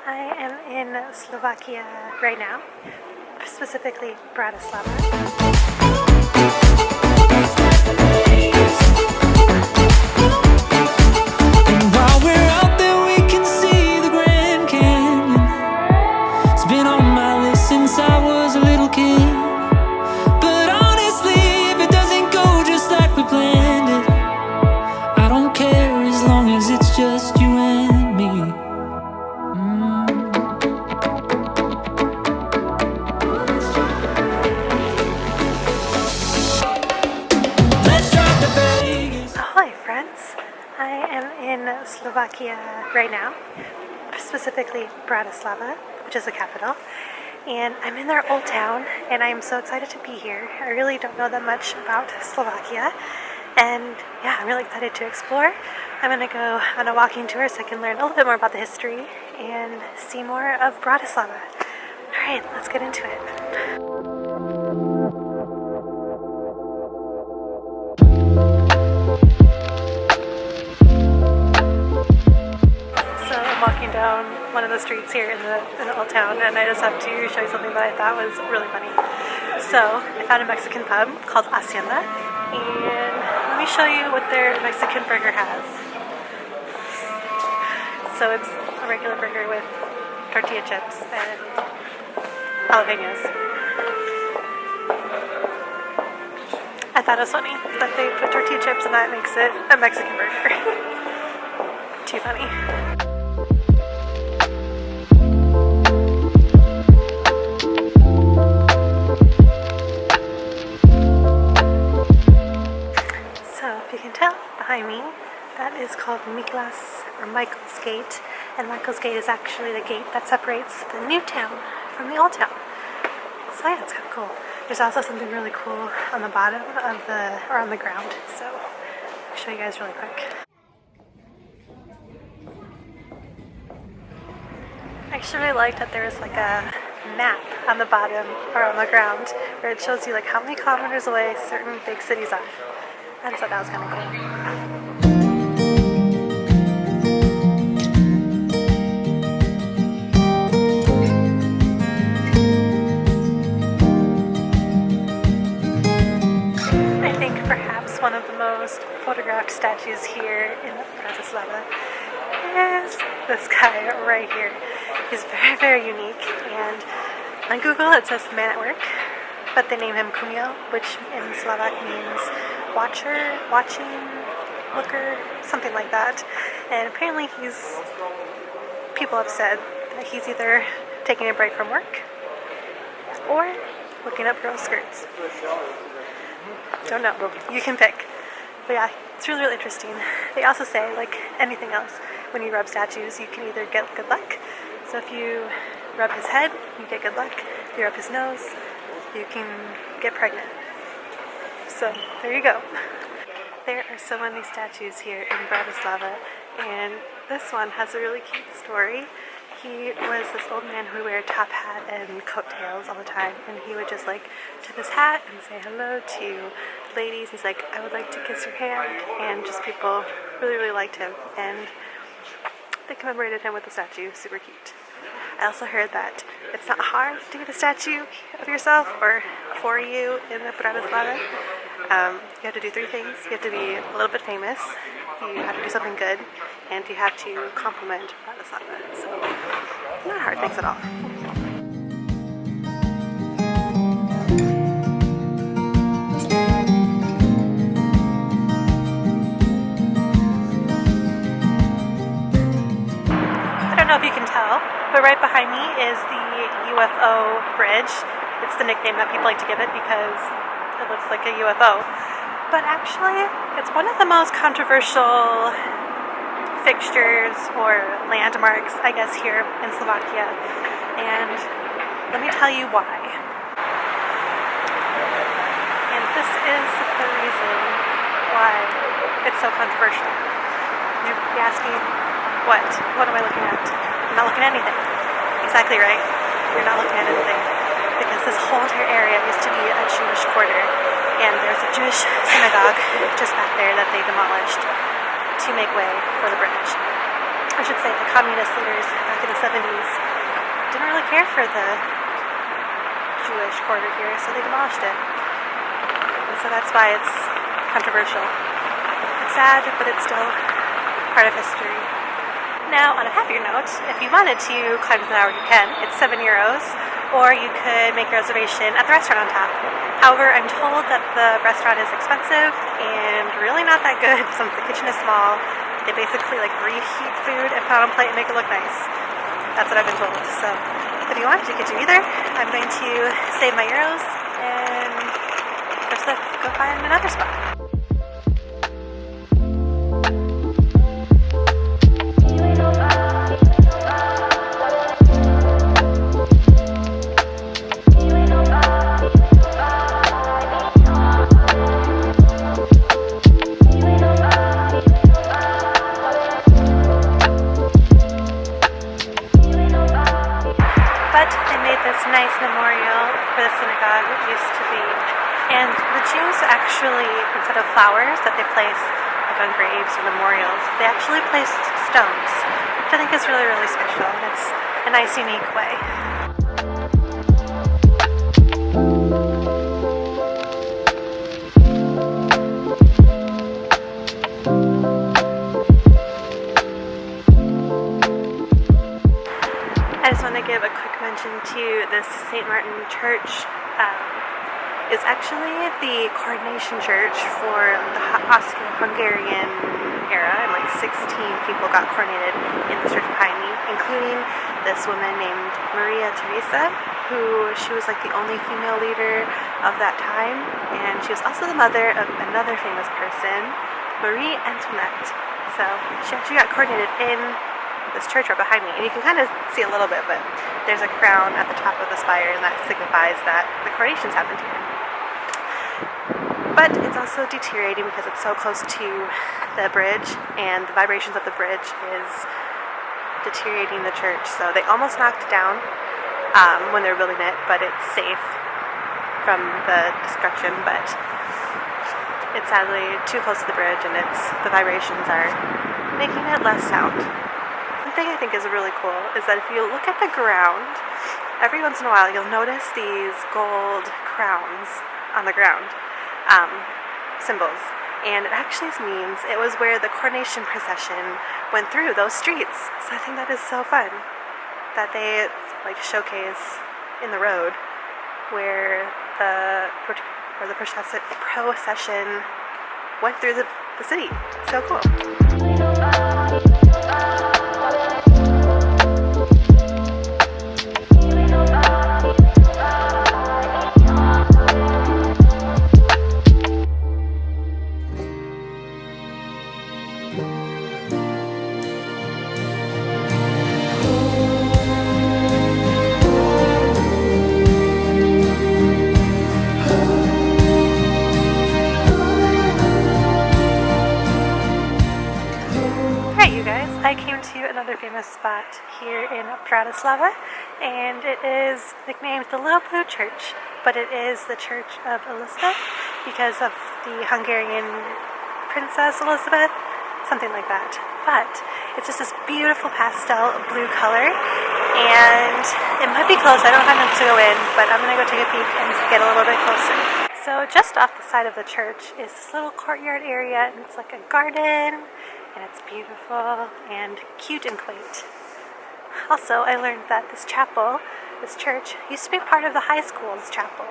I am in Slovakia right now, specifically Bratislava. I am in Slovakia right now, specifically Bratislava, which is the capital, and I'm in their old town, and I am so excited to be here. I really don't know that much about Slovakia, and yeah, I'm really excited to explore. I'm going to go on a walking tour so I can learn a little bit more about the history and see more of Bratislava. Alright, let's get into it. Walking down one of the streets here in the old town, and I just have to show you something that I thought was really funny. So I found a Mexican pub called Hacienda, and let me show you what their Mexican burger has. So it's a regular burger with tortilla chips and jalapenos. I thought it was funny that they put tortilla chips and that makes it a Mexican burger. Too funny. Behind me, that is called Michael's Gate, and Michael's Gate is actually the gate that separates the new town from the old town. So yeah, it's kind of cool. There's also something really cool on the bottom of on the ground, so I'll show you guys really quick. I actually really like that there is like a map on the bottom or on the ground where it shows you like how many kilometers away certain big cities are. I just thought that was kind of cool. I think perhaps one of the most photographed statues here in Bratislava is this guy right here. He's very, very unique, and on Google it says man at work, but they name him Kumio, which in Slovak means watcher, watching, looker, something like that. And apparently people have said that he's either taking a break from work or looking up girls' skirts. Don't know, you can pick. But yeah, it's really, really interesting. They also say, like anything else, when you rub statues, you can either get good luck. So if you rub his head, you get good luck. If you rub his nose, you can get pregnant. So there you go. There are so many statues here in Bratislava, and this one has a really cute story. He was this old man who would wear a top hat and coattails all the time, and he would just like tip his hat and say hello to ladies. He's like, I would like to kiss your hand, and just people really, really liked him, and they commemorated him with a statue. Super cute. I also heard that it's not hard to get a statue of yourself or for you in Bratislava. You have to do 3 things. You have to be a little bit famous, you have to do something good, and you have to compliment Bratislava. So, not hard things at all. I don't know if you can tell, but right behind me is the Ufo Bridge. It's the nickname that people like to give it because it looks like a UFO. But actually, it's one of the most controversial fixtures or landmarks, I guess, here in Slovakia. And let me tell you why. And this is the reason why it's so controversial. You'd be asking, what? What am I looking at? I'm not looking at anything. Exactly right. You're not looking at anything. Because this whole entire area used to be a Jewish quarter, and there's a Jewish synagogue just back there that they demolished to make way for the British. I should say the communist leaders back in the 70s, didn't really care for the Jewish quarter here, so they demolished it. And so that's why it's controversial. It's sad, but it's still part of history. Now, on a happier note, if you wanted to climb the tower, you can. It's €7, or you could make a reservation at the restaurant on top. However, I'm told that the restaurant is expensive and really not that good since the kitchen is small. They basically like reheat food and put it on a plate and make it look nice. That's what I've been told. So, if you want, you could do either. I'm going to save my euros and just go find another spot. Nice memorial for the synagogue it used to be. And the Jews actually, instead of flowers that they place like on graves or memorials, they actually placed stones, which I think is really, really special. And it's a nice, unique way. I just want to give a quick mention to this St. Martin Church. Is actually the coronation church for the Austro-Hungarian era, and like 16 people got coronated in the church behind me, including this woman named Maria Theresa, who she was like the only female leader of that time, and she was also the mother of another famous person, Marie Antoinette. So she actually got coronated in this church right behind me, and you can kind of see a little bit, but there's a crown at the top of the spire, and that signifies that the coronations happened here. But it's also deteriorating because it's so close to the bridge, and the vibrations of the bridge is deteriorating the church. So they almost knocked it down when they were building it, but it's safe from the destruction. But it's sadly too close to the bridge, and the vibrations are making it less sound. One thing I think is really cool is that if you look at the ground, every once in a while you'll notice these gold crowns on the ground. Symbols, and it actually means it was where the coronation procession went through those streets. So I think that is so fun that they like showcase in the road where the procession went through the city. It's so cool. I came to another famous spot here in Bratislava, and it is nicknamed the Little Blue Church, but it is the Church of Elizabeth because of the Hungarian Princess Elizabeth, something like that. But it's just this beautiful pastel blue color, and it might be closed. I don't have enough to go in, but I'm going to go take a peek and get a little bit closer. So just off the side of the church is this little courtyard area, and it's like a garden. And it's beautiful and cute and quaint. Also, I learned that this church, used to be part of the high school's chapel.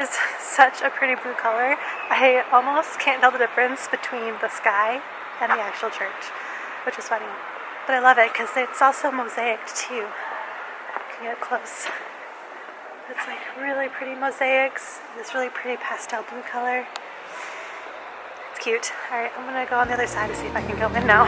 It's such a pretty blue color. I almost can't tell the difference between the sky and the actual church, which is funny. But I love it because it's also mosaiced too. You can get close. It's like really pretty mosaics. This really pretty pastel blue color. Cute. Alright, I'm gonna go on the other side to see if I can go in now.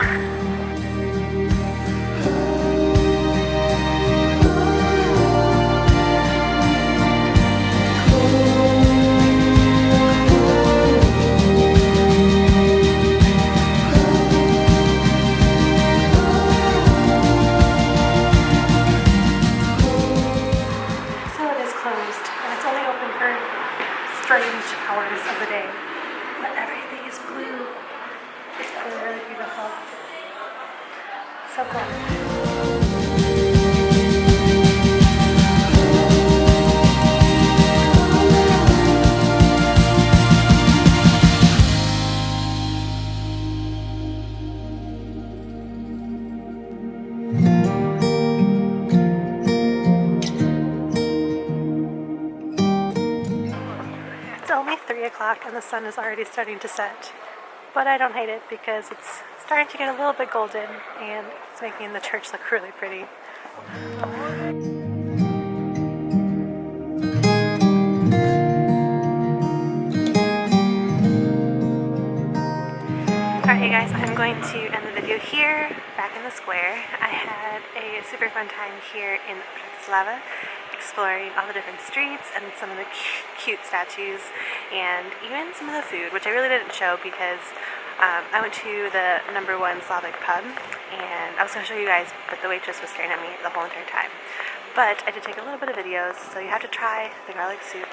So it is closed, and it's only open for strange hours of the day. But everything is blue. It's really, really beautiful. o'clock and the sun is already starting to set. But I don't hate it because it's starting to get a little bit golden and it's making the church look really pretty. Alright, you guys, I'm going to end the video here, back in the square. I had a super fun time here in Bratislava, exploring all the different streets and some of the cute statues, and even some of the food, which I really didn't show because I went to the #1 Slavic pub, and I was going to show you guys, but the waitress was staring at me the whole entire time. But I did take a little bit of videos, so you have to try the garlic soup.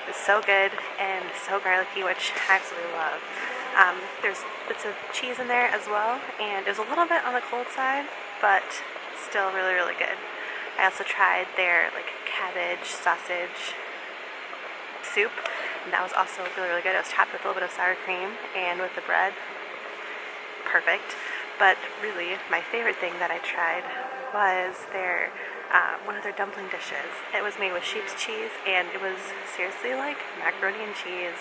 It's so good and so garlicky, which I absolutely love. There's bits of cheese in there as well, and it was a little bit on the cold side, but still really, really good. I also tried their cabbage sausage soup, and that was also really, really good. It was topped with a little bit of sour cream, and with the bread, perfect. But really, my favorite thing that I tried was their one of their dumpling dishes. It was made with sheep's cheese, and it was seriously like macaroni and cheese.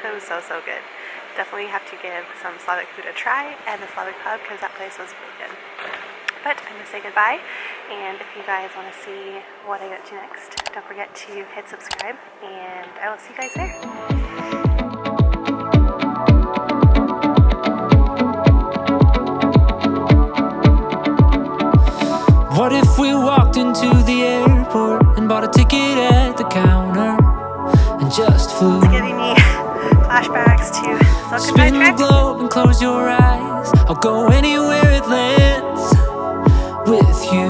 It was so, so good. Definitely have to give some Slavic food a try, and the Slavic pub, because that place was really good. But I'm going to say goodbye, and if you guys want to see what I get to next, don't forget to hit subscribe, and I will see you guys there. What if we walked into the airport and bought a ticket at the counter and just flew? Giving me flashbacks to Silicon Spin the Valley. globe and close your eyes. I'll go anywhere it lands with you.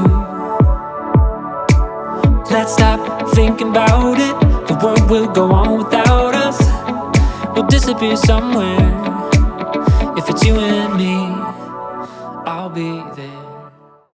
Let's stop thinking about it. The world will go on without us. We'll disappear somewhere. If it's you and me, I'll be there.